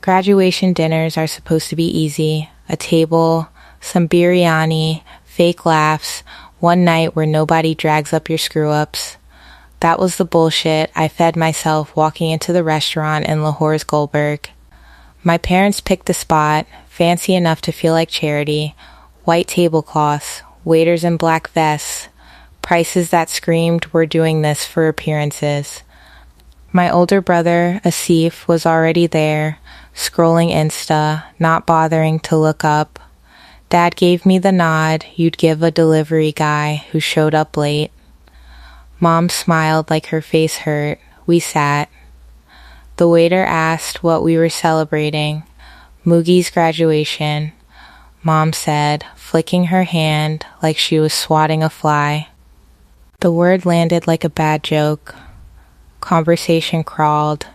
Graduation dinners are supposed to be easy. A table, some biryani, fake laughs, one night where nobody drags up your screw-ups. That was the bullshit I fed myself walking into the restaurant in Lahore's Goldberg. My parents picked the spot, fancy enough to feel like charity, white tablecloths, waiters in black vests, prices that screamed we're doing this for appearances. My older brother, Asif, was already there, scrolling Insta, not bothering to look up. Dad gave me the nod you'd give a delivery guy who showed up late. Mom smiled like her face hurt. We sat. The waiter asked what we were celebrating. Mughy's graduation. Mom said, flicking her hand like she was swatting a fly. The word landed like a bad joke. Conversation crawled.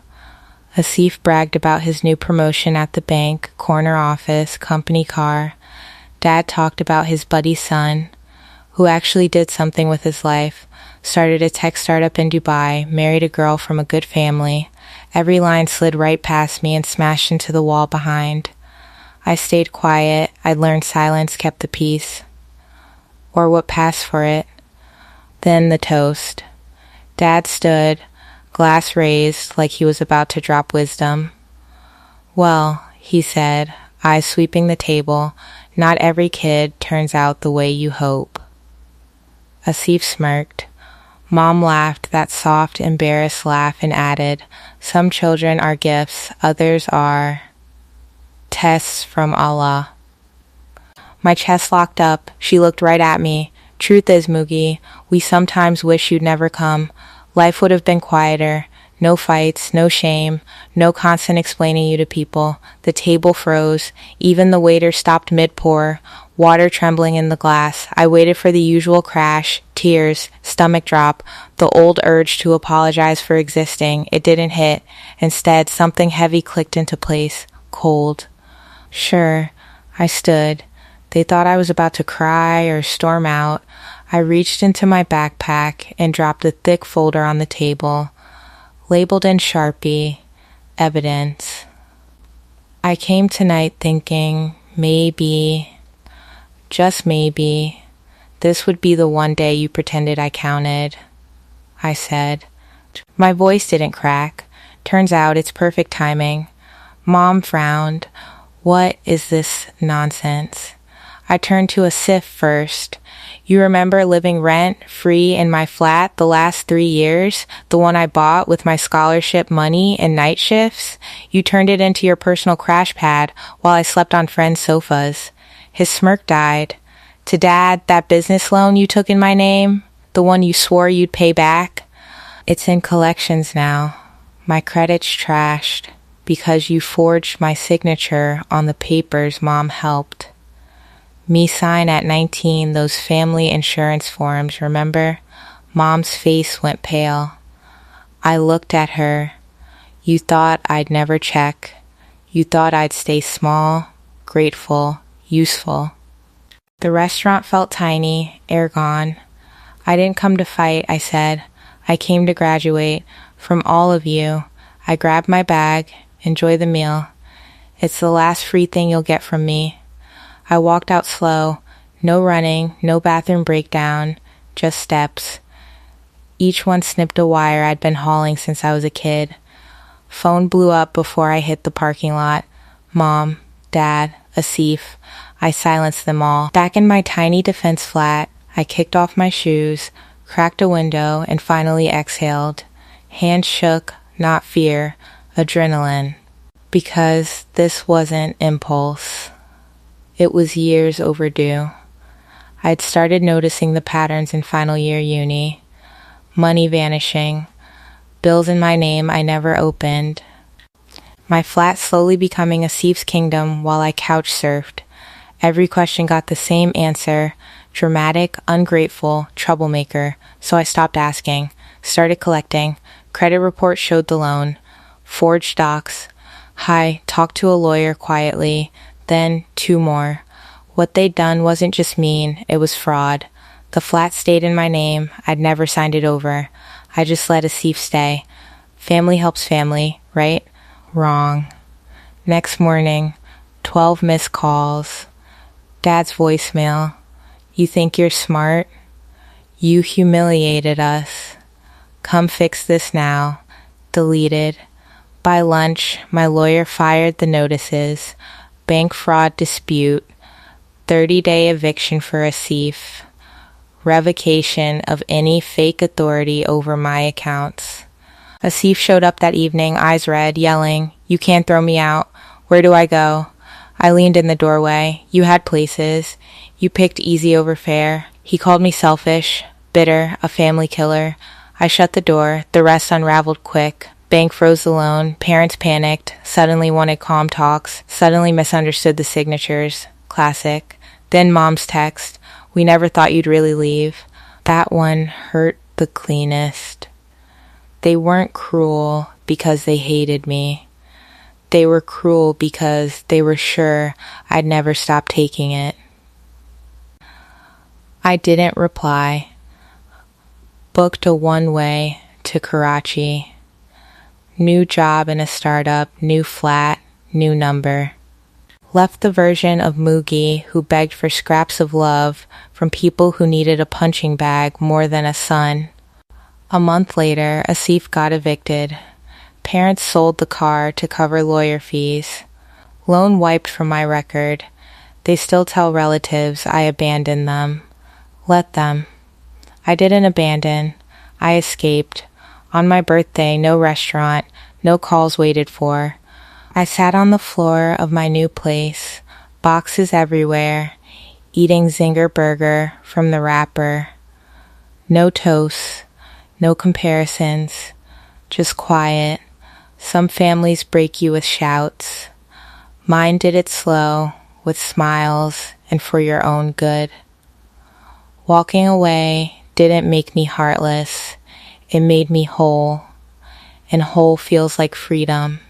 Asif bragged about his new promotion at the bank, corner office, company car. Dad talked about his buddy's son, who actually did something with his life, started a tech startup in Dubai, married a girl from a good family. Every line slid right past me and smashed into the wall behind. I stayed quiet. I'd learned silence kept the peace. Or what passed for it. Then the toast. Dad stood, glass raised like he was about to drop wisdom. Well, he said, eyes sweeping the table, not every kid turns out the way you hope. Asif smirked. Mom laughed that soft, embarrassed laugh and added, some children are gifts, others are tests from Allah. My chest locked up. She looked right at me. Truth is, Mughy, we sometimes wish you'd never come. Life would have been quieter. No fights, no shame, no constant explaining you to people. The table froze. Even the waiter stopped mid-pour, water trembling in the glass. I waited for the usual crash, tears, stomach drop, the old urge to apologize for existing. It didn't hit. Instead, something heavy clicked into place. Cold. Sure, I stood. They thought I was about to cry or storm out. I reached into my backpack and dropped a thick folder on the table. Labeled in Sharpie, evidence. I came tonight thinking, maybe, just maybe, this would be the one day you pretended I counted. I said. My voice didn't crack. Turns out it's perfect timing. Mom frowned. What is this nonsense? I turned to Asif first. You remember living rent-free in my flat the last 3 years? The one I bought with my scholarship money and night shifts? You turned it into your personal crash pad while I slept on friends' sofas. His smirk died. To Dad, that business loan you took in my name? The one you swore you'd pay back? It's in collections now. My credit's trashed because you forged my signature on the papers Mom helped me sign at 19, those family insurance forms, remember? Mom's face went pale. I looked at her. You thought I'd never check. You thought I'd stay small, grateful, useful. The restaurant felt tiny, air gone. I didn't come to fight, I said. I came to graduate. From all of you. I grabbed my bag. Enjoy the meal. It's the last free thing you'll get from me. I walked out slow. No running, no bathroom breakdown, just steps. Each one snipped a wire I'd been hauling since I was a kid. Phone blew up before I hit the parking lot. Mom, Dad, Asif. I silenced them all. Back in my tiny defense flat, I kicked off my shoes, cracked a window, and finally exhaled. Hands shook, not fear, adrenaline. Because this wasn't impulse. It was years overdue. I'd started noticing the patterns in final year uni. Money vanishing. Bills in my name I never opened. My flat slowly becoming Asif's kingdom while I couch surfed. Every question got the same answer. Dramatic, ungrateful, troublemaker. So I stopped asking. Started collecting. Credit report showed the loan. Forged docs. Hi, talked to a lawyer quietly. Then 2 more. What they'd done wasn't just mean, it was fraud. The flat stayed in my name. I'd never signed it over. I just let Asif stay. Family helps family, right? Wrong. Next morning, 12 missed calls. Dad's voicemail. You think you're smart? You humiliated us. Come fix this now. Deleted. By lunch, my lawyer fired the notices. Bank fraud dispute. 30-day eviction for Asif. Revocation of any fake authority over my accounts. Asif showed up that evening, eyes red, yelling, "You can't throw me out. Where do I go?" I leaned in the doorway. You had places. You picked easy over fair. He called me selfish, bitter, a family killer. I shut the door. The rest unraveled quick. Bank froze the loan. Parents panicked. Suddenly wanted calm talks. Suddenly misunderstood the signatures. Classic. Then mom's text. We never thought you'd really leave. That one hurt the cleanest. They weren't cruel because they hated me. They were cruel because they were sure I'd never stop taking it. I didn't reply. Booked a one-way to Karachi. New job in a startup, new flat, new number. Left the version of Mughy who begged for scraps of love from people who needed a punching bag more than a son. A month later, Asif got evicted. Parents sold the car to cover lawyer fees. Loan wiped from my record. They still tell relatives I abandoned them. Let them. I didn't abandon. I escaped. On my birthday, no restaurant, no calls waited for. I sat on the floor of my new place, boxes everywhere, eating Zinger burger from the wrapper. No toasts, no comparisons, just quiet. Some families break you with shouts. Mine did it slow, with smiles, and for your own good. Walking away didn't make me heartless. It made me whole, and whole feels like freedom.